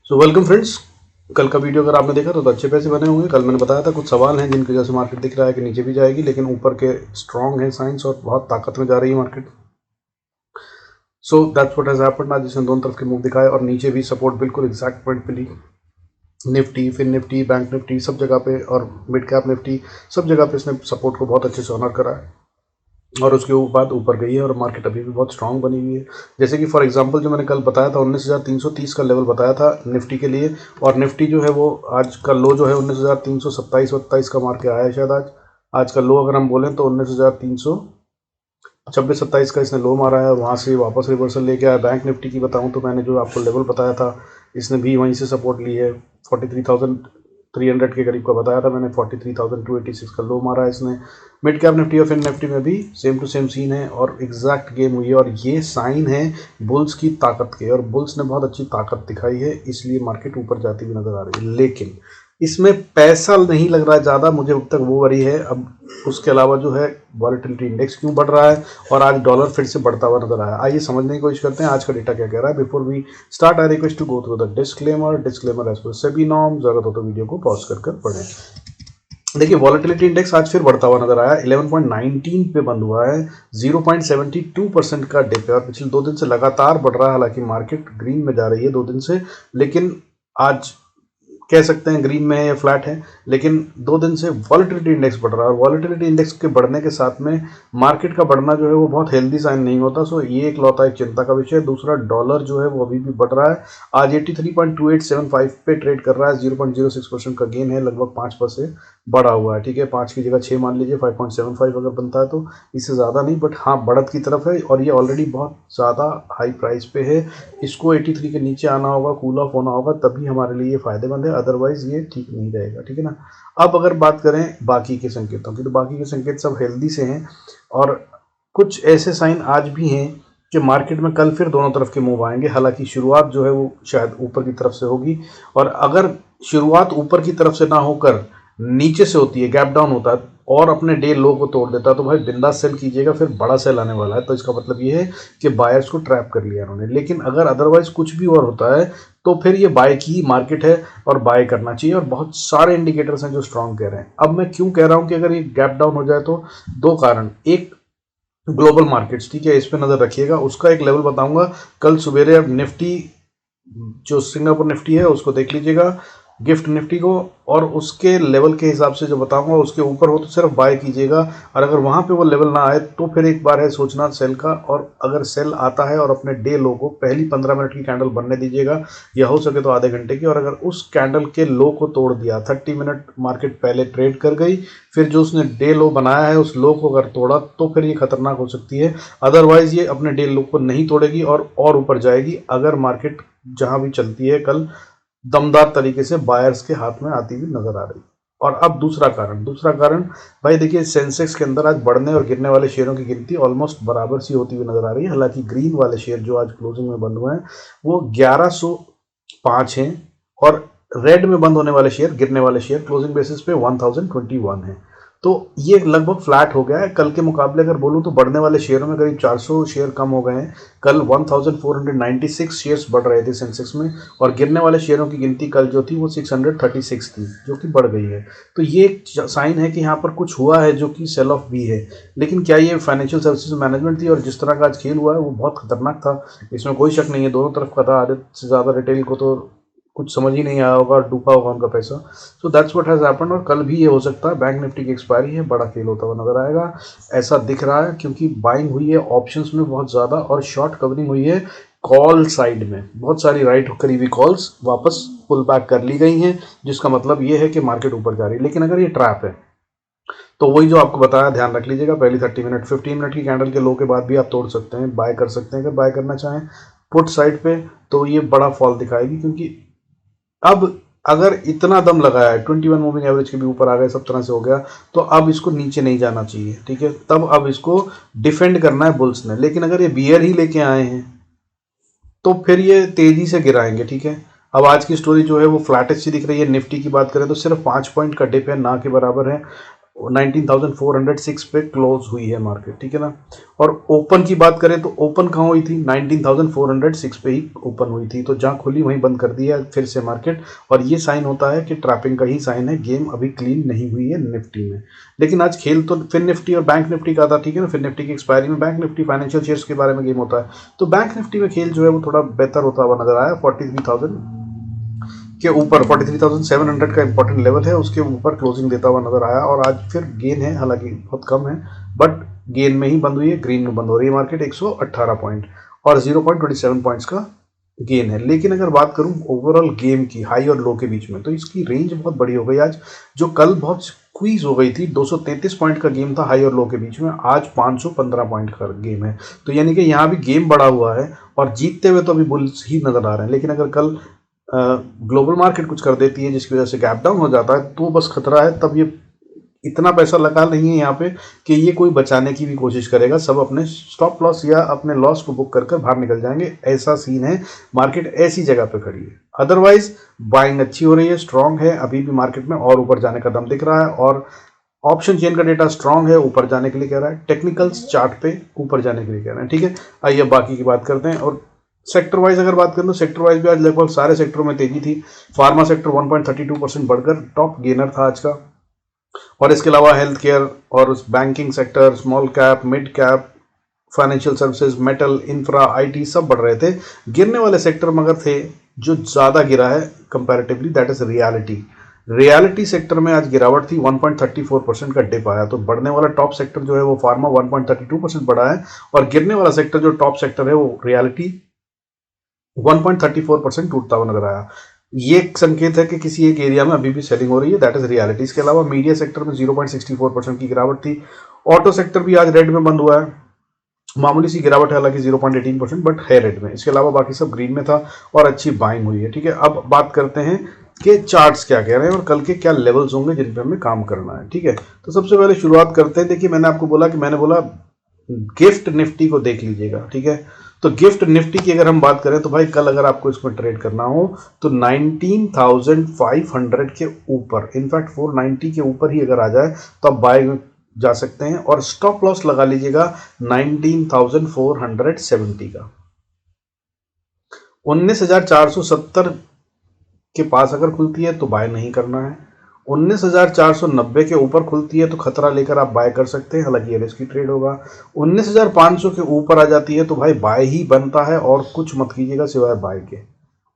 So welcome friends. कल का video अगर आपने देखा तो अच्छे पैसे बने होंगे। कल मैंने बताया था कुछ सवाल हैं जिनकी वजह से मार्केट दिख रहा है कि नीचे भी जाएगी, लेकिन ऊपर के स्ट्रॉन्ग है साइंस और बहुत ताकत में जा रही है market. So that's what has happened. आज जिसने दोनों तरफ के मूव दिखाए और नीचे भी सपोर्ट बिल्कुल एग्जैक्ट पॉइंट पे ली। निफ्टी, फिर निफ्टी, बैंक निफ्टी सब जगह पे और मिड कैप निफ्टी सब जगह पे इसने सपोर्ट को बहुत अच्छे से ऑनर करा है और उसके बाद ऊपर गई है और मार्केट अभी भी बहुत स्ट्रांग बनी हुई है। जैसे कि फॉर एग्जांपल जो मैंने कल बताया था 19,330 का लेवल बताया था निफ्टी के लिए, और निफ्टी जो है वो आज का लो जो है 19,327-28 का मार के आया है शायद। आज का लो अगर हम बोलें तो 19,326-27 का इसने लो मारा है, वहाँ से वापस रिवर्सल लेके आया। बैंक निफ्टी की बताऊँ तो मैंने जो आपको लेवल बताया था इसने भी वहीं से सपोर्ट ली है। 43,300 के करीब का बताया था मैंने, 43,286 का लो मारा है इसने। मिड कैप निफ्टी और फिन निफ्टी में भी सेम टू सेम सीन है और एग्जैक्ट गेम हुई है, और ये साइन है बुल्स की ताकत के, और बुल्स ने बहुत अच्छी ताकत दिखाई है, इसलिए मार्केट ऊपर जाती हुई नजर आ रही है। लेकिन इसमें पैसा नहीं लग रहा है ज़्यादा, मुझे अब तक वो वरी है। अब उसके अलावा जो है वॉलेटिलिटी इंडेक्स क्यों बढ़ रहा है और आज डॉलर फिर से बढ़ता हुआ नजर आया। आइए समझने की कोशिश करते हैं आज का डेटा क्या कह रहा है। Before we start I request to go through the disclaimer as per SEBI norm. जरूरत हो तो वीडियो को पॉज कर पढ़ें। देखिए वॉलेटिलिटी इंडेक्स आज फिर बढ़ता हुआ नजर आया, 11.19 पे बंद हुआ है, 0.72% का डिप है और पिछले 2 दिन से लगातार बढ़ रहा है। हालांकि मार्केट ग्रीन में जा रही है 2 दिन से, लेकिन आज कह सकते हैं ग्रीन में है या फ्लैट है, लेकिन 2 दिन से वॉलेटिलिटी इंडेक्स बढ़ रहा है। वॉलेटिलिटी इंडेक्स के बढ़ने के साथ में मार्केट का बढ़ना जो है वो बहुत हेल्दी साइन नहीं होता। सो ये एक लौता एक चिंता का विषय है। दूसरा, डॉलर जो है वो अभी भी बढ़ रहा है, आज 83.2875 पे ट्रेड कर रहा है, 0.06% का गेन है, लगभग 5% बढ़ा हुआ है। ठीक है, 5 की जगह 6 मान लीजिए, 5.75 अगर बनता है तो, इससे ज़्यादा नहीं, बट हाँ बढ़त की तरफ है और ये ऑलरेडी बहुत ज़्यादा हाई प्राइस पे है। इसको 83 के नीचे आना होगा, कूल ऑफ होना होगा, तभी हमारे लिए ये फायदेमंद है, अदरवाइज ये ठीक नहीं रहेगा। ठीक है ना। अब अगर बात करें बाकी के संकेतों की, तो बाकी के संकेत सब हेल्दी से हैं और कुछ ऐसे साइन आज भी हैं कि मार्केट में कल फिर दोनों तरफ के मूव आएंगे। हालांकि शुरुआत जो है वो शायद ऊपर की तरफ से होगी, और अगर शुरुआत ऊपर की तरफ से ना होकर नीचे से होती है, गैप डाउन होता है और अपने डे लो को तोड़ देता है, तो भाई बिंदास सेल कीजिएगा, फिर बड़ा सेल आने वाला है। तो इसका मतलब ये है कि बायर्स को ट्रैप कर लिया उन्होंने। लेकिन अगर अदरवाइज कुछ भी और होता है तो फिर ये बाय की मार्केट है और बाय करना चाहिए, और बहुत सारे इंडिकेटर्स हैं जो स्ट्रांग कह रहे हैं। अब मैं क्यों कह रहा हूं कि अगर ये गैप डाउन हो जाए तो 2 कारण। एक, ग्लोबल मार्केट्स, ठीक है, इस पे नजर रखिएगा, उसका एक लेवल बताऊंगा कल सवेरे। अब निफ्टी जो सिंगापुर निफ्टी है उसको देख लीजिएगा, गिफ्ट निफ्टी को, और उसके लेवल के हिसाब से जो बताऊंगा उसके ऊपर हो तो सिर्फ बाय कीजिएगा, और अगर वहां पे वो लेवल ना आए तो फिर एक बार है सोचना सेल का। और अगर सेल आता है और अपने डे लो को पहली 15 मिनट की कैंडल बनने दीजिएगा, या हो सके तो आधे घंटे की, और अगर उस कैंडल के लो को तोड़ दिया, 30 मिनट मार्केट पहले ट्रेड कर गई, फिर जो उसने डे लो बनाया है उस लो को अगर तोड़ा तो फिर ये खतरनाक हो सकती है। अदरवाइज ये अपने डे लो को नहीं तोड़ेगी और ऊपर जाएगी, अगर मार्केट जहां भी चलती है कल दमदार तरीके से बायर्स के हाथ में आती हुई नजर आ रही। और अब दूसरा कारण भाई देखिए, सेंसेक्स के अंदर आज बढ़ने और गिरने वाले शेयरों की गिनती ऑलमोस्ट बराबर सी होती हुई नजर आ रही है। हालांकि ग्रीन वाले शेयर जो आज क्लोजिंग में बंद हुए हैं वो 1105 हैं, और रेड में बंद होने वाले शेयर, गिरने वाले शेयर क्लोजिंग बेसिस पे 1021 है। तो ये लगभग फ्लैट हो गया है। कल के मुकाबले अगर बोलूं तो बढ़ने वाले शेयरों में करीब 400 शेयर कम हो गए हैं। कल 1496 शेयर्स बढ़ रहे थे सेंसेक्स में, और गिरने वाले शेयरों की गिनती कल जो थी वो 636 थी, जो कि बढ़ गई है। तो ये एक साइन है कि यहाँ पर कुछ हुआ है जो कि सेल ऑफ भी है। लेकिन क्या ये फाइनेंशियल सर्विसेज मैनेजमेंट थी, और जिस तरह का आज खेल हुआ है वो बहुत खतरनाक था, इसमें कोई शक नहीं है। दोनों तरफ का था, आधे से ज़्यादा रिटेल को तो कुछ समझ ही नहीं आया होगा और डूबा होगा उनका पैसा। So that's what has happened, और कल भी ये हो सकता है। बैंक निफ्टी की एक्सपायरी है, बड़ा खेल होता हुआ नजर आएगा, ऐसा दिख रहा है, क्योंकि बाइंग हुई है ऑप्शंस में बहुत ज़्यादा और शॉर्ट कवरिंग हुई है कॉल साइड में। बहुत सारी राइट करीबी कॉल्स वापस पुल बैक कर ली गई हैं, जिसका मतलब ये है कि मार्केट ऊपर जा रही है। लेकिन अगर ये ट्रैप है तो वही जो आपको बताया, ध्यान रख लीजिएगा, पहली 30 मिनट 15 मिनट की कैंडल के लो के बाद भी आप तोड़ सकते हैं, बाय कर सकते हैं अगर बाय करना चाहें पुट साइड पे, तो ये बड़ा फॉल दिखाएगी। क्योंकि अब अगर इतना दम लगाया है, 21 मूविंग एवरेज के भी ऊपर आ गए, सब तरह से हो गया, तो अब इसको नीचे नहीं जाना चाहिए। ठीक है, तब अब इसको डिफेंड करना है बुल्स ने। लेकिन अगर ये बियर ही लेके आए हैं तो फिर ये तेजी से गिराएंगे। ठीक है, अब आज की स्टोरी जो है वो फ्लैटेस्ट सी दिख रही है। निफ्टी की बात करें तो सिर्फ 5 पॉइंट का डिप है, ना के बराबर है। 19,406 पे क्लोज हुई है मार्केट, ठीक है ना। और ओपन की बात करें तो ओपन कहाँ हुई थी, 19,406 पे ही ओपन हुई थी, तो जहाँ खुली वहीं बंद कर दिया फिर से मार्केट। और ये साइन होता है कि ट्रैपिंग का ही साइन है, गेम अभी क्लीन नहीं हुई है निफ्टी में। लेकिन आज खेल तो फिर निफ्टी और बैंक निफ्टी का था, ठीक है ना। फिर निफ्टी की एक्सपायरी में बैंक निफ्टी फाइनेंशियल शेयर्स के बारे में गेम होता है, तो बैंक निफ्टी में खेल जो है वो थोड़ा बेहतर होता हुआ नजर आया। 43,000 के ऊपर 43,700 का इंपॉर्टेंट लेवल है, उसके ऊपर क्लोजिंग देता हुआ नजर आया। और आज फिर गेन है, हालांकि बहुत कम है, बट गेन में ही बंद हुई है, ग्रीन में बंद हो रही है मार्केट। 118 पॉइंट और 0.27 पॉइंट्स का गेन है। लेकिन अगर बात करूं ओवरऑल गेम की हाई और लो के बीच में, तो इसकी रेंज बहुत बड़ी हो गई आज। जो कल बहुत स्क्वीज हो गई थी, 233 पॉइंट का गेम था हाई और लो के बीच में, आज 515 पॉइंट का गेम है। तो यानी कि यहाँ भी गेम बड़ा हुआ है और जीतते हुए तो अभी बुल्स ही नजर आ रहे हैं। लेकिन अगर कल ग्लोबल मार्केट कुछ कर देती है जिसकी वजह से गैप डाउन हो जाता है, तो बस खतरा है। तब ये इतना पैसा लगा नहीं है यहाँ पे कि ये कोई बचाने की भी कोशिश करेगा, सब अपने स्टॉप लॉस या अपने लॉस को बुक कर बाहर निकल जाएंगे। ऐसा सीन है, मार्केट ऐसी जगह पे खड़ी है। अदरवाइज बाइंग अच्छी हो रही है, स्ट्रांग है अभी भी मार्केट में, और ऊपर जाने का दम दिख रहा है। और ऑप्शन चेन का डेटा स्ट्रांग है, ऊपर जाने के लिए कह रहा है, टेक्निकल्स चार्ट पे ऊपर जाने के लिए कह रहे हैं, ठीक है। आइए बाकी की बात करते हैं। और सेक्टर वाइज अगर बात करें तो सेक्टर वाइज भी आज लगभग सारे सेक्टरों में तेजी थी। फार्मा सेक्टर 1.32% बढ़कर टॉप गेनर था आज का। और इसके अलावा हेल्थ केयर और उस banking sector, small cap, mid cap, financial services, metal, infra, IT सब बढ़ रहे थे। गिरने वाले सेक्टर मगर थे जो ज्यादा गिरा है comparatively, that is reality sector में आज गिरावट थी, 1.34% का डिप आया। तो बढ़ने वाला टॉप सेक्टर जो है वो फार्मा 1.32% बढ़ा है, और गिरने वाला सेक्टर जो टॉप सेक्टर है वो रियलिटी 1.34% टूटता हुआ नजर आया। ये एक संकेत है कि किसी एक एरिया में अभी भी सेलिंग हो रही है, दैट इज रियलिटी। इसके अलावा मीडिया सेक्टर में 0.64% की गिरावट थी। ऑटो सेक्टर भी आज रेड में बंद हुआ है, मामूली सी गिरावट है हालांकि 0.18%, बट है रेड में। इसके अलावा बाकी सब ग्रीन में था और अच्छी बाइंग हुई है, ठीक है। अब बात करते हैं कि चार्ट्स क्या कह रहे हैं और कल के क्या लेवल्स होंगे जिन पे हमें काम करना है, ठीक है। तो सबसे पहले शुरुआत करते हैं। देखिए मैंने आपको बोला गिफ्ट निफ्टी को देख लीजिएगा, ठीक है। तो गिफ्ट निफ्टी की अगर हम बात करें तो भाई कल अगर आपको इसमें ट्रेड करना हो तो 19,500 के ऊपर, इनफैक्ट 490 के ऊपर ही अगर आ जाए तो आप बाय जा सकते हैं। और स्टॉप लॉस लगा लीजिएगा 19,470 का। 19,470 के पास अगर खुलती है तो बाय नहीं करना है। 19,490 के ऊपर खुलती है तो खतरा लेकर आप बाय कर सकते हैं, हालांकि ये रिस्की ट्रेड होगा। 19,500 के ऊपर आ जाती है तो भाई बाय ही बनता है, और कुछ मत कीजिएगा सिवाय बाय के।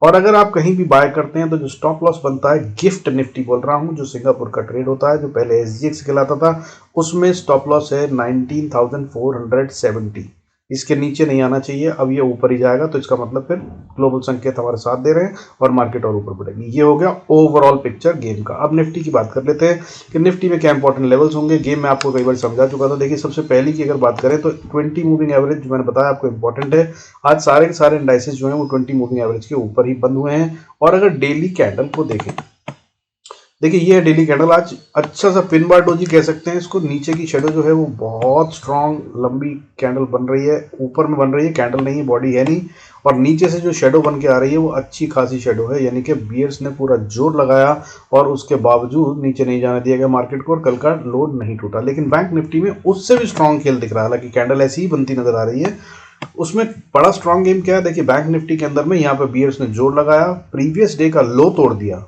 और अगर आप कहीं भी बाय करते हैं तो जो स्टॉप लॉस बनता है, गिफ्ट निफ्टी बोल रहा हूं, जो सिंगापुर का ट्रेड होता है, जो पहले SGX कहलाता था, उसमें स्टॉप लॉस है 19,470। इसके नीचे नहीं आना चाहिए। अब ये ऊपर ही जाएगा तो इसका मतलब फिर ग्लोबल संकेत हमारे साथ दे रहे हैं और मार्केट और ऊपर बढ़ेगी। ये हो गया ओवरऑल पिक्चर गेम का। अब निफ्टी की बात कर लेते हैं कि निफ्टी में क्या इंपॉर्टेंट लेवल्स होंगे। गेम में आपको कई बार समझा चुका था। देखिए सबसे पहली की अगर बात करें तो 20 मूविंग एवरेज जो मैंने बताया आपको इंपॉर्टेंट है। आज सारे के सारे इंडाइसेस जो है वो 20 मूविंग एवरेज के ऊपर ही बंद हुए हैं। और अगर डेली कैंडल को देखें, देखिए ये है डेली कैंडल। आज अच्छा सा पिन बार डोजी कह सकते हैं इसको। नीचे की शेडो जो है वो बहुत स्ट्रांग लंबी कैंडल बन रही है, ऊपर में बन रही है, कैंडल नहीं, बॉडी है नहीं। और नीचे से जो शेडो बन के आ रही है वो अच्छी खासी शेडो है, यानी कि बियर्स ने पूरा जोर लगाया और उसके बावजूद नीचे नहीं जाने दिया गया मार्केट को, और कल का लोड नहीं टूटा। लेकिन बैंक निफ्टी में उससे भी स्ट्रांग खेल दिख रहा है, हालांकि कैंडल ऐसी ही बनती नजर आ रही है। उसमें बड़ा स्ट्रांग गेम क्या है, देखिए बैंक निफ्टी के अंदर में यहाँ पे बियर्स ने जोर लगाया, प्रीवियस डे का लो तोड़ दिया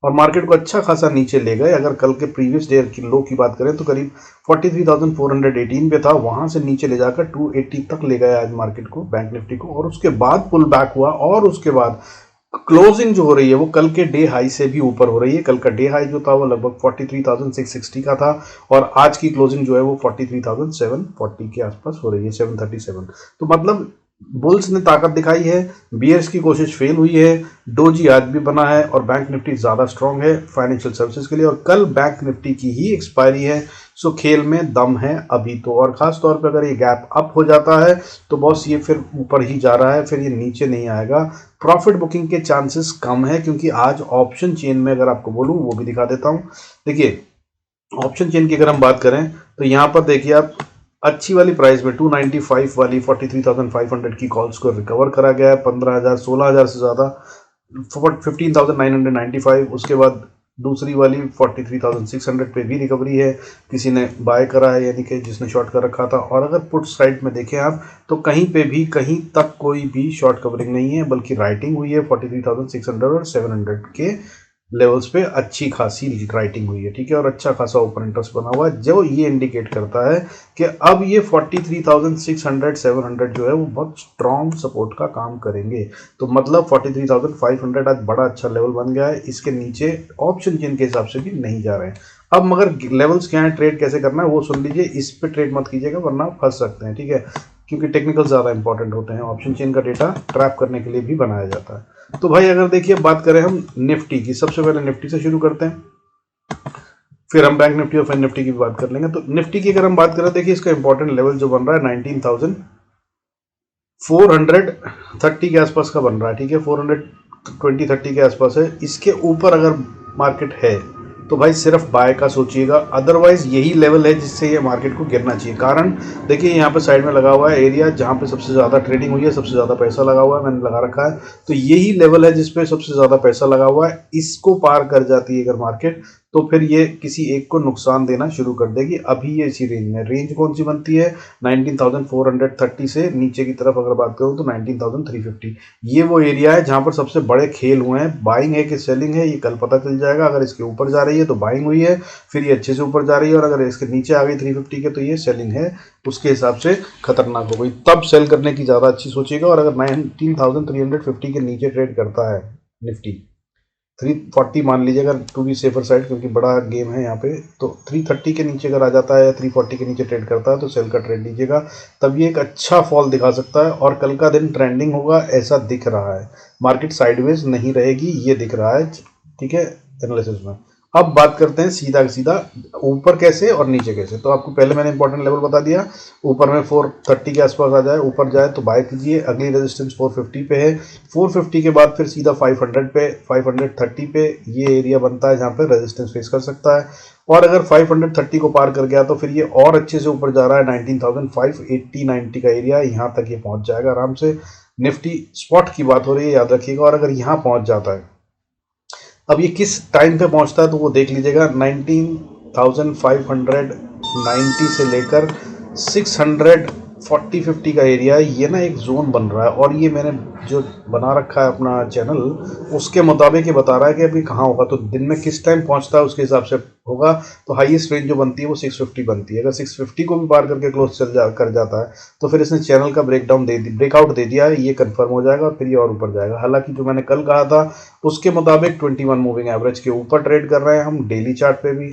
और मार्केट को अच्छा खासा नीचे ले गए। अगर कल के प्रीवियस डे की लो की बात करें तो करीब 43,418 पे था, वहां से नीचे ले जाकर 280 तक ले गया आज मार्केट को, बैंक निफ्टी को। और उसके बाद पुल बैक हुआ और उसके बाद क्लोजिंग जो हो रही है वो कल के डे हाई से भी ऊपर हो रही है। कल का डे हाई जो था वो लगभग 43,660 का था और आज की क्लोजिंग जो है वो 43,740 के आसपास हो रही है, 737। तो मतलब बुल्स ने ताकत दिखाई है, बियर्स की कोशिश फेल हुई है, डोजी आज भी बना है और बैंक निफ्टी ज्यादा स्ट्रांग है फाइनेंशियल सर्विसेज के लिए। और कल बैंक निफ्टी की ही एक्सपायरी है, सो खेल में दम है अभी तो। और खास तौर पे अगर ये गैप अप हो जाता है तो बॉस ये फिर ऊपर ही जा रहा है, फिर ये नीचे नहीं आएगा। प्रॉफिट बुकिंग के चांसेस कम है, क्योंकि आज ऑप्शन चेन में अगर आपको बोलूं वो भी दिखा देता हूं। देखिए ऑप्शन चेन की अगर हम बात करें तो यहाँ पर देखिए आप अच्छी वाली प्राइस में 295 वाली 43,500 की कॉल्स को रिकवर करा गया है, 15,000 16,000 से ज्यादा 15,995। उसके बाद दूसरी वाली 43,600 पे भी रिकवरी है, किसी ने बाय करा है यानी कि जिसने शॉर्ट कर रखा था। और अगर पुट साइड में देखें आप तो कहीं पे भी कहीं तक कोई भी शॉर्ट कवरिंग नहीं है, बल्कि राइटिंग हुई है 43,600 और 700 के लेवल्स पे अच्छी खासी राइटिंग हुई है, ठीक है, और अच्छा खासा ओपन इंटरेस्ट बना हुआ है, जो ये इंडिकेट करता है कि अब ये 43,600 700 जो है वो बहुत स्ट्रॉन्ग सपोर्ट का काम करेंगे। तो मतलब 43,500 आज बड़ा अच्छा लेवल बन गया है, इसके नीचे ऑप्शन चेन के हिसाब से भी नहीं जा रहे हैं। अब मगर लेवल्स क्या है, ट्रेड कैसे करना है वो सुन लीजिए, इस पे ट्रेड मत कीजिएगा वरना फंस सकते हैं, ठीक है, क्योंकि टेक्निकल ज़्यादा इंपॉर्टेंट होते हैं। ऑप्शन चेन का डेटा ट्रैप करने के लिए भी बनाया जाता है। तो भाई अगर देखिए बात करें हम निफ्टी की, सबसे पहले निफ्टी से शुरू करते हैं, फिर हम बैंक निफ्टी और फिर निफ्टी की भी बात कर लेंगे। तो निफ्टी की अगर हम बात करें, देखिए इसका इंपॉर्टेंट लेवल जो बन रहा है 19,430 के आसपास का बन रहा है, ठीक है, 420-30 के आसपास है। इसके ऊपर अगर मार्केट है तो भाई सिर्फ बाय का सोचिएगा, अदरवाइज यही लेवल है जिससे ये मार्केट को गिरना चाहिए। कारण देखिए यहाँ पे साइड में लगा हुआ है एरिया जहाँ पे सबसे ज़्यादा ट्रेडिंग हुई है, सबसे ज़्यादा पैसा लगा हुआ है, मैंने लगा रखा है, तो यही लेवल है जिसपे सबसे ज़्यादा पैसा लगा हुआ है। इसको पार कर जाती है अगर मार्केट तो फिर ये किसी एक को नुकसान देना शुरू कर देगी। अभी ये इसी रेंज में, रेंज कौन सी बनती है 19,430 से नीचे की तरफ अगर बात करूँ तो 19,350, ये वो एरिया है जहाँ पर सबसे बड़े खेल हुए हैं। बाइंग है कि सेलिंग है ये कल पता चल जाएगा। अगर इसके ऊपर जा रही है तो बाइंग हुई है, फिर ये अच्छे से ऊपर जा रही है, और अगर इसके नीचे आ गई 350 के तो ये सेलिंग है, उसके हिसाब से खतरनाक हो गई, तब सेल करने की ज़्यादा अच्छी सोचिएगा। और अगर 19,350 के नीचे ट्रेड करता है निफ्टी, 340 मान लीजिए अगर टू बी सेफर साइड, क्योंकि बड़ा गेम है यहाँ पे, तो 330 के नीचे अगर आ जाता है या 340 के नीचे ट्रेड करता है तो सेल का ट्रेड लीजिएगा, तब ये एक अच्छा फॉल दिखा सकता है और कल का दिन ट्रेंडिंग होगा ऐसा दिख रहा है। मार्केट साइडवेज नहीं रहेगी ये दिख रहा है, ठीक है, एनालिसिस में। अब बात करते हैं सीधा सीधा ऊपर कैसे और नीचे कैसे। तो आपको पहले मैंने इंपॉर्टेंट लेवल बता दिया, ऊपर में 430 के आसपास आ जाए, ऊपर जाए तो बाय कीजिए। अगली रेजिस्टेंस 450 पे है, 450 के बाद फिर सीधा 500 पे, 530 पे ये एरिया बनता है जहाँ पे रेजिस्टेंस फेस कर सकता है। और अगर 530 को पार कर गया तो फिर ये और अच्छे से ऊपर जा रहा है, 19,580-90 का एरिया, यहाँ तक ये पहुँच जाएगा आराम से। निफ्टी स्पॉट की बात हो रही है याद रखिएगा, और अगर यहाँ पहुँच जाता है, अब ये किस टाइम पे पहुंचता है तो वो देख लीजिएगा, 19,590 से लेकर 640-50 का एरिया है, ये ना एक जोन बन रहा है। और ये मैंने जो बना रखा है अपना चैनल उसके मुताबिक ये बता रहा है कि अभी कहाँ होगा, तो दिन में किस टाइम पहुंचता है उसके हिसाब से होगा। तो हाईएस्ट रेंज जो बनती है वो 650 बनती है। अगर 650 को भी पार करके क्लोज कर जाता है तो फिर इसने चैनल का ब्रेकआउट दे दिया है, ये कंफर्म हो जाएगा और फिर ये और ऊपर जाएगा। हालांकि जो मैंने कल कहा था उसके मुताबिक 21 मूविंग एवरेज के ऊपर ट्रेड कर रहे हैं हम। डेली चार्ट पे भी,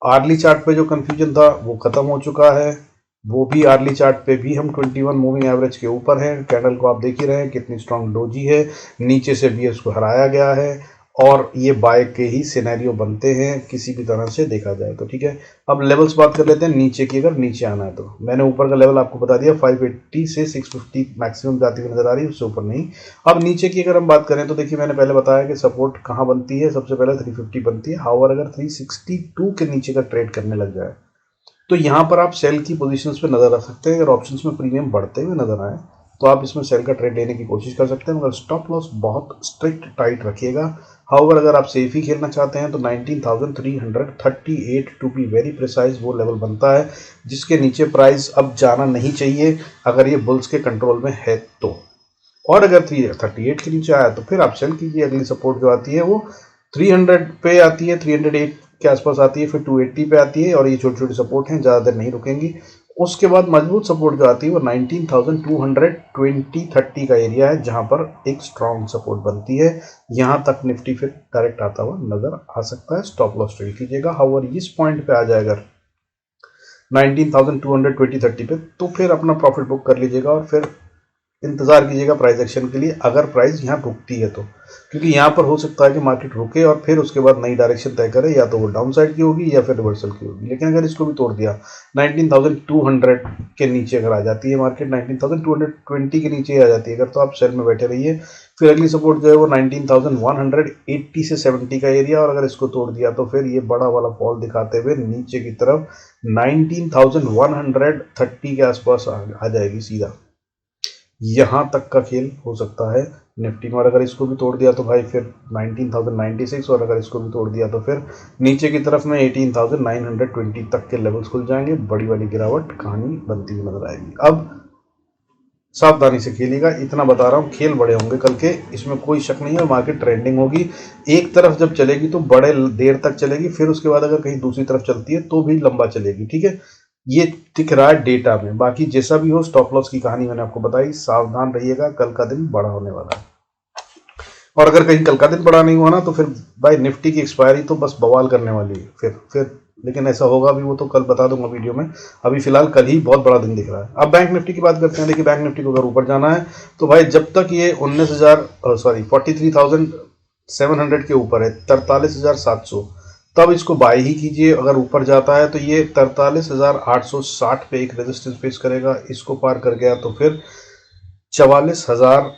आर्ली चार्ट पे जो कंफ्यूजन था वो खत्म हो चुका है, वो भी आर्ली चार्ट पे भी हम 21 मूविंग एवरेज के ऊपर हैं। कैंडल को आप देख ही रहे हैं कितनी स्ट्रांग डोजी है, नीचे से भी इसको हराया गया है, और ये बाय के ही सिनेरियो बनते हैं किसी भी तरह से देखा जाए तो, ठीक है। अब लेवल्स बात कर लेते हैं नीचे की। अगर नीचे आना है तो मैंने ऊपर का लेवल आपको बता दिया, 580 से 650 मैक्सिमम जाती हुई नजर आ रही है, उससे ऊपर नहीं। अब नीचे की अगर हम बात करें तो देखिए मैंने पहले बताया कि सपोर्ट कहाँ बनती है, सबसे पहले 350 बनती है। हाउएवर अगर 362 के नीचे का ट्रेड करने लग जाए तो यहाँ पर आप सेल की पोजीशंस पे नजर रख सकते हैं। अगर ऑप्शंस में प्रीमियम बढ़ते हुए नजर आए तो आप इसमें सेल का ट्रेड लेने की कोशिश कर सकते हैं, मगर स्टॉप लॉस बहुत स्ट्रिक्ट टाइट रखिएगा। हाउएवर अगर आप सेफ ही खेलना चाहते हैं तो 19,338 टू बी वेरी प्रिसाइज वो लेवल बनता है जिसके नीचे प्राइस अब जाना नहीं चाहिए अगर ये बुल्स के कंट्रोल में है तो। और अगर 338 के नीचे आया तो फिर आप सेल कीजिए। अगली सपोर्ट जो आती है वो 300 पे आती है, 308 के आसपास आती है, फिर 280 पे आती है, और ये छोटी छोटी सपोर्ट हैं, ज़्यादा देर नहीं रुकेंगी। उसके बाद मजबूत सपोर्ट जो आती है वो 19,220-30 का एरिया है जहां पर एक स्ट्रॉन्ग सपोर्ट बनती है। यहां तक निफ्टी फिर डायरेक्ट आता हुआ नजर आ सकता है। स्टॉप लॉस ट्रेड कीजिएगा। हाउएवर इस पॉइंट पे आ जाए अगर 19,220-30 पे तो फिर अपना प्रॉफिट बुक कर लीजिएगा और फिर इंतजार कीजिएगा प्राइस एक्शन के लिए, अगर प्राइस यहाँ रुकती है तो, क्योंकि यहाँ पर हो सकता है कि मार्केट रुके और फिर उसके बाद नई डायरेक्शन तय करे, या तो वो डाउन साइड की होगी या फिर रिवर्सल की होगी। लेकिन अगर इसको भी तोड़ दिया 19,200 के नीचे अगर आ जाती है मार्केट, 19,220 के नीचे आ जाती है अगर, तो आप सेल में बैठे रहिए। फिर अगली सपोर्ट जो है वो 19,180 से 70 का एरिया, और अगर इसको तोड़ दिया तो फिर ये बड़ा वाला फॉल दिखाते हुए नीचे की तरफ 19,130 के आसपास आ जाएगी सीधा। यहाँ तक का खेल हो सकता है निफ्टी में। और अगर इसको भी तोड़ दिया तो भाई फिर 19,096, और अगर इसको भी तोड़ दिया तो फिर नीचे की तरफ में 18,920 तक के लेवल्स खुल जाएंगे। बड़ी वाली गिरावट कहानी बनती हुई नजर आएगी। अब सावधानी से खेलिएगा, इतना बता रहा हूँ, खेल बड़े होंगे कल के, इसमें कोई शक नहीं है। मार्केट ट्रेंडिंग होगी, एक तरफ जब चलेगी तो बड़े देर तक चलेगी, फिर उसके बाद अगर कहीं दूसरी तरफ चलती है तो भी लंबा चलेगी, ठीक है। ये दिख रहा है डेटा में। बाकी जैसा भी हो, स्टॉप लॉस की कहानी मैंने आपको बताई, सावधान रहिएगा, कल का दिन बड़ा होने वाला है। और अगर कहीं कल का दिन बड़ा नहीं हुआ ना तो फिर भाई निफ्टी की एक्सपायरी तो बस बवाल करने वाली है फिर लेकिन ऐसा होगा भी वो तो कल बता दूंगा वीडियो में। अभी फिलहाल कल ही बहुत बड़ा दिन दिख रहा है। अब बैंक निफ्टी की बात करते हैं। देखिए बैंक निफ्टी को अगर ऊपर जाना है तो भाई जब तक ये 43,700 के ऊपर है, 43,700, तब इसको बाय ही कीजिए। अगर ऊपर जाता है तो ये 43,860 पे एक रेजिस्टेंस फेस करेगा, इसको पार कर गया तो फिर 44,000,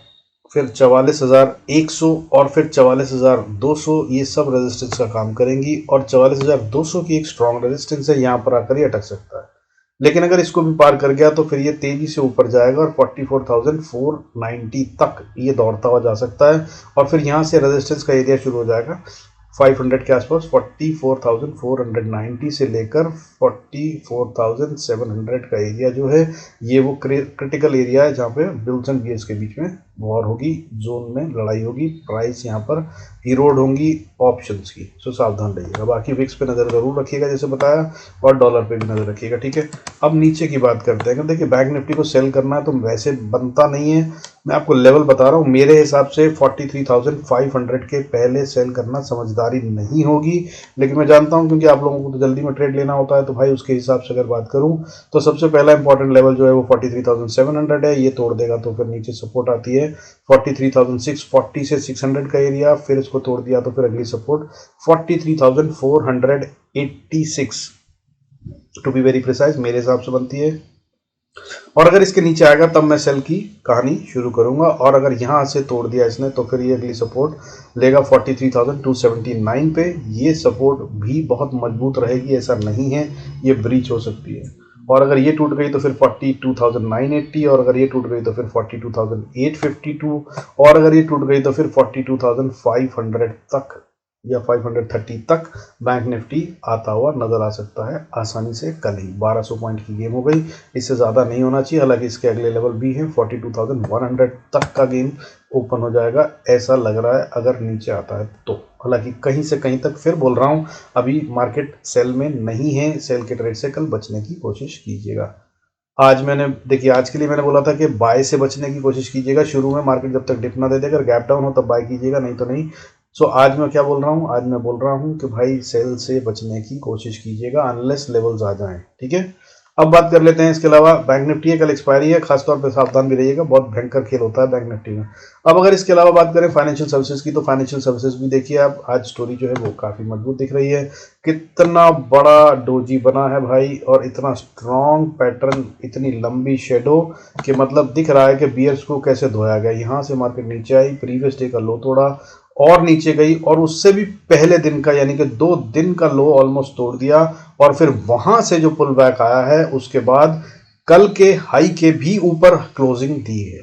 फिर 44,100 और फिर 44,200, ये सब रेजिस्टेंस का काम करेंगी। और 44,200 की एक स्ट्रॉन्ग रेजिस्टेंस है, यहाँ पर आकर ये अटक सकता है। लेकिन अगर इसको भी पार कर गया तो फिर ये तेजी से ऊपर जाएगा और 44,490 तक ये दौड़ता हुआ जा सकता है। और फिर यहाँ से रेजिस्टेंस का एरिया शुरू हो जाएगा 500 के आसपास, 44,490 से लेकर 44,700 का एरिया जो है ये वो क्रिटिकल एरिया है जहाँ पे बिल्स एंड बियर्स के बीच में वॉर होगी, जोन में लड़ाई होगी, प्राइस यहाँ पर इरोड होंगी ऑप्शंस की। सो सावधान रहिएगा। बाकी विक्स पे नज़र ज़रूर रखिएगा जैसे बताया, और डॉलर पे भी नज़र रखिएगा, ठीक है। अब नीचे की बात करते हैं। देखिए बैंक निफ्टी को सेल करना है तो वैसे बनता नहीं है, मैं आपको लेवल बता रहा हूँ। मेरे हिसाब से 43,500 के पहले सेल करना समझदारी नहीं होगी, लेकिन मैं जानता हूँ क्योंकि आप लोगों को तो जल्दी में ट्रेड लेना होता है, तो भाई उसके हिसाब से अगर बात करूँ तो सबसे पहला इंपॉर्टेंट लेवल जो है वो 43,700 है। ये तोड़ देगा तो फिर नीचे सपोर्ट आती है 43,640 से 600 का एरिया, फिर इसको तोड़ दिया तो फिर अगली support 43,486 to be very precise मेरे हिसाब से बनती है। और अगर इसके नीचे आएगा तब मैं सेल की कहानी शुरू करूंगा। और अगर यहां से तोड़ दिया इसने तो फिर ये अगली सपोर्ट लेगा 43,279 पे। ये सपोर्ट भी बहुत मजबूत रहेगी, ऐसा नहीं है, ये ब्रीच हो सकती है। और अगर ये टूट गई तो फिर 42,980, और अगर ये टूट गई तो फिर 42,852, और अगर ये टूट गई तो फिर 42,500 तक या 530 तक बैंक निफ्टी आता हुआ नजर आ सकता है आसानी से कल ही। 1200 पॉइंट की गेम हो गई, इससे ज़्यादा नहीं होना चाहिए। हालांकि इसके अगले लेवल भी हैं, 42,100 तक का गेम ओपन हो जाएगा ऐसा लग रहा है अगर नीचे आता है तो। हालांकि कहीं से कहीं तक फिर बोल रहा हूँ अभी मार्केट सेल में नहीं है, सेल के ट्रेड से कल बचने की कोशिश कीजिएगा। आज मैंने देखिए आज के लिए मैंने बोला था कि बाय से बचने की कोशिश कीजिएगा। शुरू में मार्केट जब तक डिप ना दे दे, अगर गैप डाउन हो तब बाय कीजिएगा, नहीं तो नहीं। सो आज मैं क्या बोल रहा हूँ, आज मैं बोल रहा हूँ कि भाई सेल से बचने की कोशिश कीजिएगा अनलेस लेवल्स आ जाएं, ठीक है। अब बात कर लेते हैं इसके अलावा बैंक निफ्टी है, कल एक्सपायरी है, खासतौर पे सावधान भी रहिएगा, बहुत भयंकर खेल होता है बैंक निफ्टी में। अब अगर इसके अलावा बात करें फाइनेंशियल सर्विसेज की, तो फाइनेंशियल सर्विसेज भी देखिए आप, आज स्टोरी जो है वो काफ़ी मजबूत दिख रही है। कितना बड़ा डोजी बना है भाई, और इतना स्ट्रॉन्ग पैटर्न, इतनी लंबी शेडो कि मतलब दिख रहा है कि बियर्स को कैसे धोया गया। यहाँ से मार्केट नीचे आई, प्रीवियस डे का लो तोड़ा और नीचे गई, और उससे भी पहले दिन का यानी कि 2 दिन का लो ऑलमोस्ट तोड़ दिया, और फिर वहां से जो पुल बैक आया है उसके बाद कल के हाई के भी ऊपर क्लोजिंग दी है।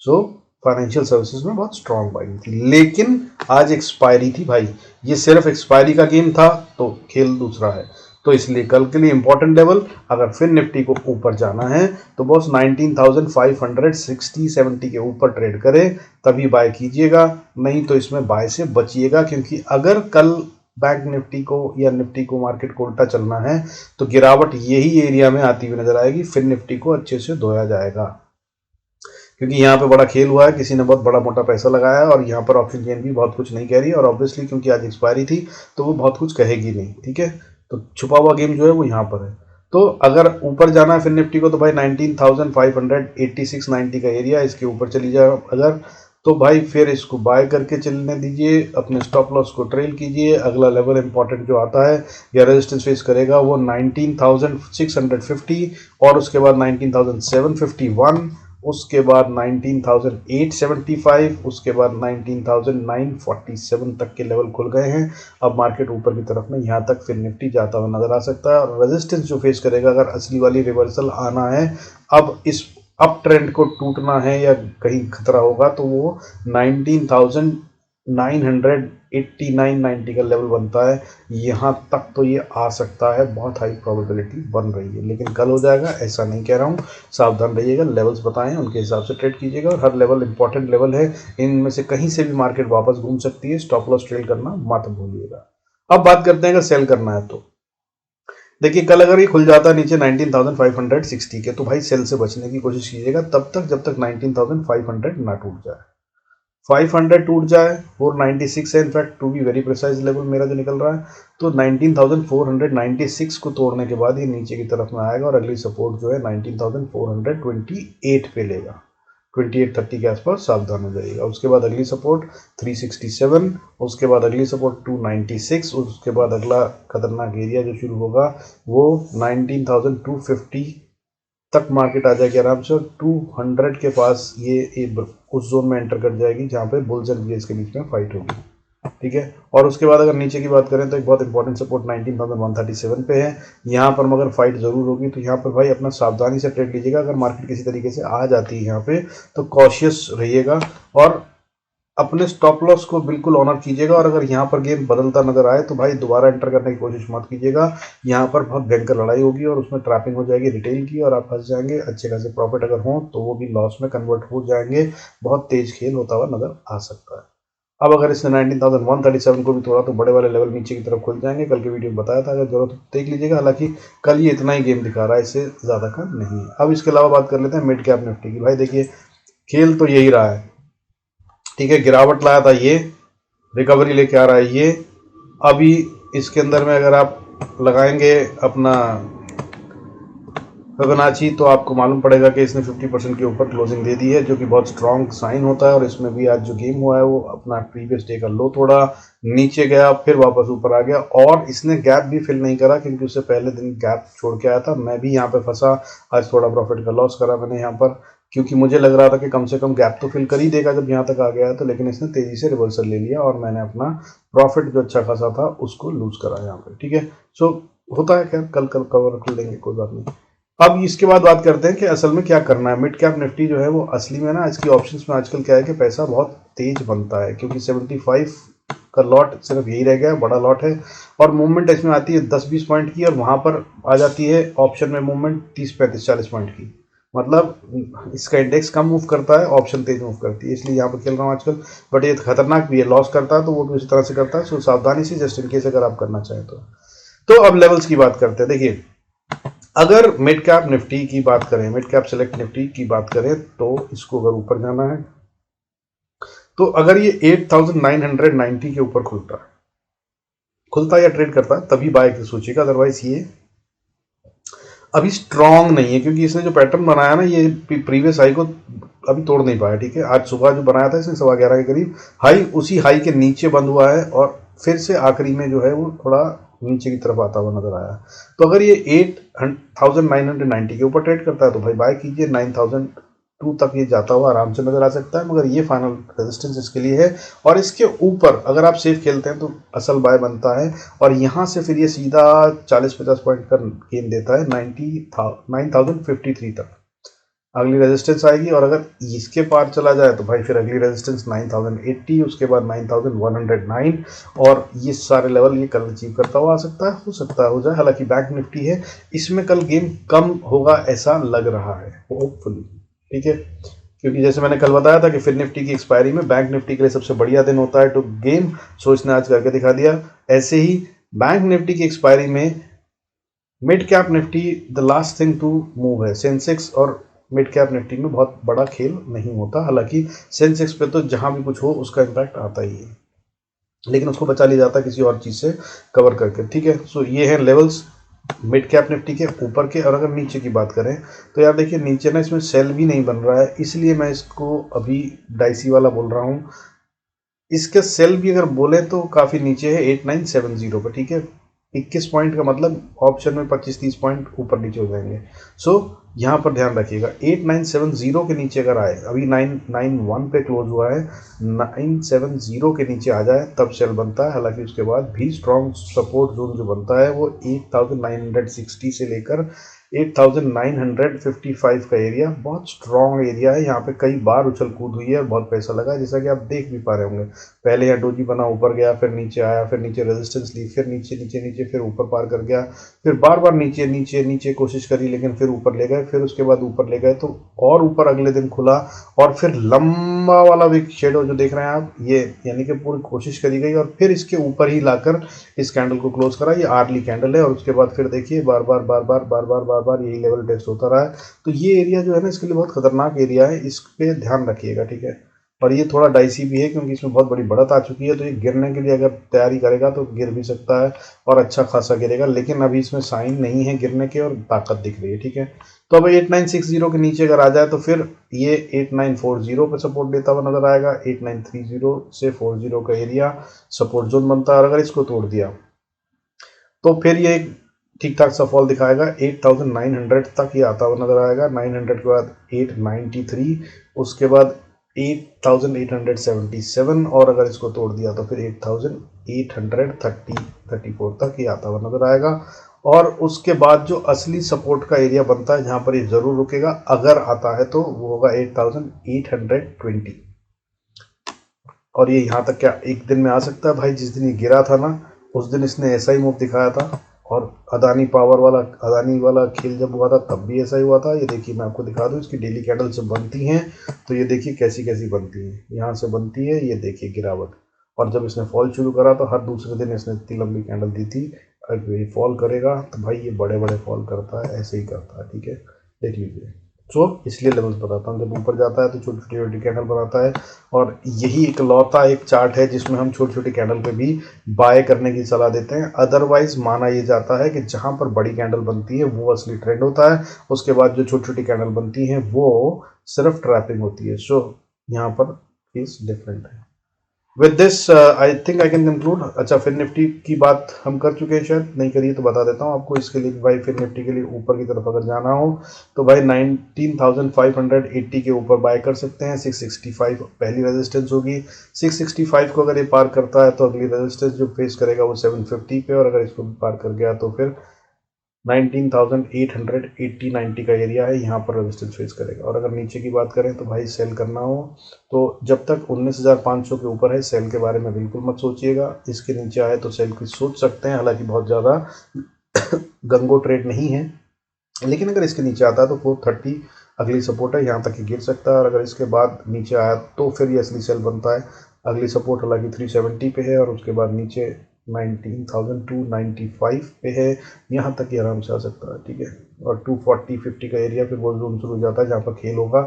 सो फाइनेंशियल सर्विसेज में बहुत स्ट्रॉन्ग बाइंग थी, लेकिन आज एक्सपायरी थी भाई, ये सिर्फ एक्सपायरी का गेम था तो खेल दूसरा है। तो इसलिए कल के लिए इंपॉर्टेंट लेवल, अगर फिर निफ्टी को ऊपर जाना है तो बॉस 19,560-70 के ऊपर ट्रेड करे तभी बाय कीजिएगा, नहीं तो इसमें बाय से बचिएगा। क्योंकि अगर कल बैंक निफ्टी को या निफ्टी को मार्केट को उल्टा चलना है तो गिरावट यही एरिया में आती हुई नजर आएगी, फिर निफ्टी को अच्छे से धोया जाएगा। क्योंकि यहाँ पे बड़ा खेल हुआ है, किसी ने बहुत बड़ा मोटा पैसा लगाया है, और यहाँ पर ऑप्शन चेन भी बहुत कुछ नहीं कह रही है, और ऑब्वियसली क्योंकि आज एक्सपायरी थी तो वो बहुत कुछ कहेगी नहीं, ठीक है। तो छुपा हुआ गेम जो है वो यहाँ पर है। तो अगर ऊपर जाना है फिर निफ्टी को तो भाई 19,586-90 का एरिया, इसके ऊपर चली जाए अगर, तो भाई फिर इसको बाय करके चलने दीजिए, अपने स्टॉप लॉस को ट्रेल कीजिए। अगला लेवल इंपॉर्टेंट जो आता है या रेजिस्टेंस फेस करेगा वो 19,650, और उसके बाद 19,751, उसके बाद 19,875, उसके बाद 19,947 तक के लेवल खुल गए हैं। अब मार्केट ऊपर की तरफ में यहाँ तक फिर निफ्टी जाता हुआ नजर आ सकता है। और रेजिस्टेंस जो फेस करेगा, अगर असली वाली रिवर्सल आना है अब इस अप ट्रेंड को टूटना है या कहीं खतरा होगा तो वो 19,989-90 का लेवल बनता है, यहाँ तक तो ये आ सकता है, बहुत हाई प्रोबेबिलिटी बन रही है। लेकिन कल हो जाएगा ऐसा नहीं कह रहा हूँ, सावधान रहिएगा, लेवल्स बताएं उनके हिसाब से ट्रेड कीजिएगा, और हर लेवल इंपॉर्टेंट लेवल है, इनमें से कहीं से भी मार्केट वापस घूम सकती है, स्टॉप लॉस ट्रेल करना मत भूलिएगा। अब बात करते हैं अगर सेल करना है तो देखिए, कल अगर ये खुल जाता है नीचे 19,560 के, तो भाई सेल से बचने की कोशिश कीजिएगा तब तक जब तक 19,500 ना टूट जाए। 500 टूट जाए, 496 है in fact to be very precise level मेरा जो निकल रहा है, तो 19,496 को तोड़ने के बाद ये नीचे की तरफ में आएगा और अगली सपोर्ट जो है 19,428 पे लेगा। 2830 के आसपास सावधान हो जाइएगा। उसके बाद अगली सपोर्ट 367, उसके बाद अगली सपोर्ट 296, उसके बाद अगला खतरनाक एरिया जो शुरू होगा वो 19,250 तक मार्केट आ जाएगी आराम से, और 200 के पास ये उस जोन में एंटर कर जाएगी जहाँ पे बुल्स एंड बेयर्स के बीच में फाइट होगी, ठीक है। और उसके बाद अगर नीचे की बात करें तो एक बहुत इंपॉर्टेंट सपोर्ट 19,137 पे है, यहाँ पर मगर फाइट जरूर होगी, तो यहाँ पर भाई अपना सावधानी से ट्रेड लीजिएगा। अगर मार्केट किसी तरीके से आ जाती है यहाँ पे तो कॉशियस रहिएगा और अपने स्टॉप लॉस को बिल्कुल ऑनर कीजिएगा। और अगर यहाँ पर गेम बदलता नजर आए तो भाई दोबारा एंटर करने की कोशिश मत कीजिएगा, यहाँ पर बहुत भयंकर लड़ाई होगी और उसमें ट्रैपिंग हो जाएगी रिटेल की और आप फंस जाएंगे। अच्छे खासे प्रॉफिट अगर हो तो वो भी लॉस में कन्वर्ट हो जाएंगे, बहुत तेज खेल होता हुआ नजर आ सकता है। अब अगर इसने 19,137 को भी तोड़ा तो बड़े वाले लेवल नीचे की तरफ खुल जाएंगे, कल के वीडियो में बताया था, अगर जरूरत देख लीजिएगा। हालांकि कल ये इतना ही गेम दिखा रहा है, इससे ज़्यादा का नहीं है। अब इसके अलावा बात कर लेते हैं मिड कैप निफ्टी की। भाई देखिए, खेल तो यही रहा है, ठीक है, गिरावट लाया था ये, रिकवरी लेके आ रहा है ये। अभी इसके अंदर में अगर आप लगाएंगे अपना फिबोनाची तो आपको मालूम पड़ेगा कि इसने 50% के ऊपर क्लोजिंग दे दी है, जो कि बहुत स्ट्रॉन्ग साइन होता है। और इसमें भी आज जो गेम हुआ है वो अपना प्रीवियस डे का लो तोड़ा, नीचे गया, फिर वापस ऊपर आ गया, और इसने गैप भी फिल नहीं करा क्योंकि उससे पहले दिन गैप छोड़ के आया था। मैं भी यहाँ पे फंसा, आज थोड़ा प्रॉफिट का लॉस करा मैंने यहाँ पर, क्योंकि मुझे लग रहा था कि कम से कम गैप तो फिल कर ही देगा जब यहाँ तक आ गया है, तो लेकिन इसने तेजी से रिवर्सल ले लिया और मैंने अपना प्रॉफिट जो अच्छा खासा था उसको लूज करा यहाँ पे, ठीक है। सो होता है, क्या कल कवर कर लेंगे, कोई बात नहीं। अब इसके बाद बात करते हैं कि असल में क्या करना है। मिड कैप निफ्टी जो है वो असली में ना, इसकी ऑप्शंस में आजकल क्या है कि पैसा बहुत तेज बनता है, क्योंकि 75 का लॉट सिर्फ यही रह गया है, बड़ा लॉट है, और मूवमेंट इसमें आती है 10-20 पॉइंट की, और वहां पर आ जाती है ऑप्शन में मूवमेंट 30-35-40 पॉइंट की। मतलब इसका इंडेक्स कम मूव करता है, ऑप्शन तेज मूव करती है, इसलिए यहाँ पर खेल रहा हूँ आजकल। बट ये खतरनाक भी है, लॉस करता है तो वो भी उसी तरह से करता है, सो सावधानी से, जस्ट इन केस अगर आप करना चाहें तो अब लेवल्स की बात करते हैं। देखिए, अगर मिड कैप निफ्टी की बात करें, मिड कैप सेलेक्ट निफ्टी की बात करें, तो इसको अगर ऊपर जाना है तो अगर ये 8,990 के ऊपर खुलता या ट्रेड करता है तभी बाय की सोचिएगा, अदरवाइज ये अभी स्ट्रॉन्ग नहीं है, क्योंकि इसने जो पैटर्न बनाया ना, ये प्रीवियस हाई को अभी तोड़ नहीं पाया, ठीक है। आज सुबह जो बनाया था इसने 11:15 के करीब हाई, उसी हाई के नीचे बंद हुआ है और फिर से आखिरी में जो है वो थोड़ा नीचे की तरफ आता हुआ नजर आया। तो अगर ये 8,990 के ऊपर ट्रेड करता है तो भाई बाय कीजिए, 9,002 तक ये जाता हुआ आराम से नजर आ सकता है, मगर ये फाइनल रेजिस्टेंस इसके लिए है। और इसके ऊपर अगर आप सेफ खेलते हैं तो असल बाय बनता है, और यहाँ से फिर ये सीधा 40-50 पॉइंट का गेन देता है 9,053 तक अगली रेजिस्टेंस आएगी। और अगर इसके पार चला जाए तो भाई फिर अगली रेजिस्टेंस 9,080, उसके बाद 9,109, और ये सारे लेवल ये कल अचीव करता हुआ आ सकता है, हो सकता है हो जाए। हालांकि बैंक निफ्टी है, इसमें कल गेम कम होगा ऐसा लग रहा है, होपफुली, ठीक है। क्योंकि जैसे मैंने कल बताया था कि फिर निफ्टी की एक्सपायरी में बैंक निफ्टी के लिए सबसे बढ़िया दिन होता है टू गेम, सो इसने आज करके दिखा दिया। ऐसे ही बैंक निफ्टी की एक्सपायरी में mid cap Nifty the last thing to move है। सेंसेक्स और मिड कैप निफ्टी में बहुत बड़ा खेल नहीं होता, हालांकि सेंसेक्स पे तो जहां भी कुछ हो उसका इम्पैक्ट आता ही है, लेकिन उसको बचा लिया जाता है किसी और चीज से कवर करके, ठीक है। सो ये है लेवल्स मिड कैप निफ्टी के ऊपर के। और अगर नीचे की बात करें तो यार देखिए, नीचे ना इसमें सेल भी नहीं बन रहा है, इसलिए मैं इसको अभी डाइसी वाला बोल रहा हूँ। इसके सेल भी अगर बोले तो काफी नीचे है 8,970 पर, ठीक है। 21 पॉइंट का मतलब ऑप्शन में 25-30 पॉइंट ऊपर नीचे हो जाएंगे। सो यहाँ पर ध्यान रखिएगा, 8,970 के नीचे अगर आए, अभी 991 पे क्लोज हुआ है, 970 के नीचे आ जाए तब सेल बनता है। हालांकि उसके बाद भी स्ट्रॉन्ग सपोर्ट जोन जो बनता है वो 8,960 से लेकर 8955 का एरिया बहुत स्ट्रॉन्ग एरिया है। यहाँ पे कई बार उछल कूद हुई है, बहुत पैसा लगा है, जैसा कि आप देख भी पा रहे होंगे। पहले यहाँ डोजी बना, ऊपर गया, फिर नीचे आया, फिर नीचे रेजिस्टेंस ली, फिर नीचे नीचे नीचे, फिर ऊपर पार कर गया, फिर बार बार नीचे नीचे नीचे कोशिश करी, लेकिन फिर ऊपर ले गए, फिर उसके बाद ऊपर ले गए तो और ऊपर अगले दिन खुला, और फिर लंबा वाला विक शेडो जो देख रहे हैं आप, ये यानी कि पूरी कोशिश करी गई और फिर इसके ऊपर ही लाकर इस कैंडल को क्लोज करा। ये आर्ली कैंडल है और उसके बाद फिर देखिए बार बार बार बार बार बार बार बार यही लेवल टेस्ट होता रहा है। तो ये एरिया जो है ना, इसके लिए बहुत खतरनाक एरिया है, इस पे ध्यान रखिएगा, ठीक है। और ये थोड़ा डाइसी भी है क्योंकि इसमें बहुत बड़ी बढ़त आ चुकी है, तो ये गिरने के लिए अगर तैयारी करेगा तो गिर भी सकता है और अच्छा खासा गिरेगा, लेकिन अभी इसमें साइन नहीं है गिरने के और ताकत दिख रही है, ठीक है। तो अब 8960 के नीचे अगर आ जाए तो फिर ये 8940 पे सपोर्ट देता हुआ नजर आएगा। 8930 से 40 का एरिया सपोर्ट जोन बनता है, और अगर इसको तोड़ दिया तो फिर ये ठीक ठाक सा फॉल दिखाएगा। 8900 तक ये आता हुआ नजर आएगा। 900 के बाद 893, उसके बाद 8877, और अगर इसको तोड़ दिया तो फिर 8834 तक ये आता हुआ नजर आएगा। और उसके बाद जो असली सपोर्ट का एरिया बनता है, जहां पर ये जरूर रुकेगा अगर आता है, तो वो होगा 8820। और ये यहाँ तक क्या एक दिन में आ सकता है भाई? जिस दिन ये गिरा था ना, उस दिन इसने ऐसा ही मूव दिखाया था, और अदानी वाला खेल जब हुआ था तब भी ऐसा ही हुआ था। ये देखिए, मैं आपको दिखा दूं, इसकी डेली कैंडल जब बनती हैं तो ये देखिए कैसी कैसी बनती हैं। यहाँ से बनती है, ये देखिए गिरावट, और जब इसने फॉल शुरू करा तो हर दूसरे दिन इसने इतनी लंबी कैंडल दी थी। अगर ये फॉल करेगा तो भाई ये बड़े बड़े फॉल करता है, ऐसे ही करता है, ठीक है, देख लीजिए। सो इसलिए लेवल्स बताता हूँ, जब ऊपर जाता है तो छोटी छोटी कैंडल बनाता है, और यही एक लौता एक चार्ट है जिसमें हम छोटी छोटी कैंडल पे भी बाय करने की सलाह देते हैं। अदरवाइज माना ये जाता है कि जहां पर बड़ी कैंडल बनती है वो असली ट्रेंड होता है, उसके बाद जो छोटी छोटी कैंडल बनती हैं वो सिर्फ ट्रैपिंग होती है। सो यहाँ पर इज डिफरेंट है। With this I think I can conclude. अच्छा, फिर निफ्टी की बात हम कर चुके हैं, शायद नहीं करिए तो बता देता हूँ आपको। इसके लिए भाई फिर निफ्टी के लिए ऊपर की तरफ अगर जाना हो तो भाई 19,580 के ऊपर बाय कर सकते हैं। 665 पहली रेजिस्टेंस होगी। 665 को अगर ये पार करता है तो अगली रेजिस्टेंस जो फेस करेगा वो 750 पे, और अगर इसको पार कर गया तो फिर 19,880-90 का एरिया है, यहाँ पर रेजिस्टेंस फेस करेगा। और अगर नीचे की बात करें तो भाई सेल करना हो तो जब तक 19,500 के ऊपर है सेल के बारे में बिल्कुल मत सोचिएगा। इसके नीचे आए तो सेल की सोच सकते हैं, हालांकि बहुत ज़्यादा गंगो ट्रेड नहीं है, लेकिन अगर इसके नीचे आता है तो 430 अगली सपोर्ट है, यहाँ तक ही गिर सकता है। और अगर इसके बाद नीचे आया तो फिर ये असली सेल बनता है। अगली सपोर्ट हालांकि 370 पे है, और उसके बाद नीचे 19,295 पे है, यहाँ तक ही आराम से आ सकता है, ठीक है। और 240-50 का एरिया फिर वो जोन शुरू हो जाता है जहाँ पर खेल होगा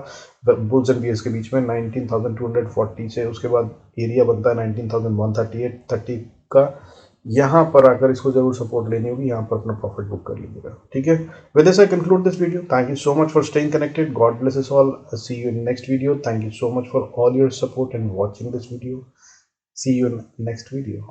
बुल्स एंड बियर्स के बीच में। 19,240 से उसके बाद एरिया बनता है 19,138-30 का। यहाँ पर आकर इसको जरूर सपोर्ट लेनी होगी, यहाँ पर अपना प्रॉफिट बुक कर लीजिएगा, ठीक है। With this I conclude this video. Thank you so much for staying connected. God bless us all. See you in next video. Thank you so much for all your support and watching this video. See you in next video.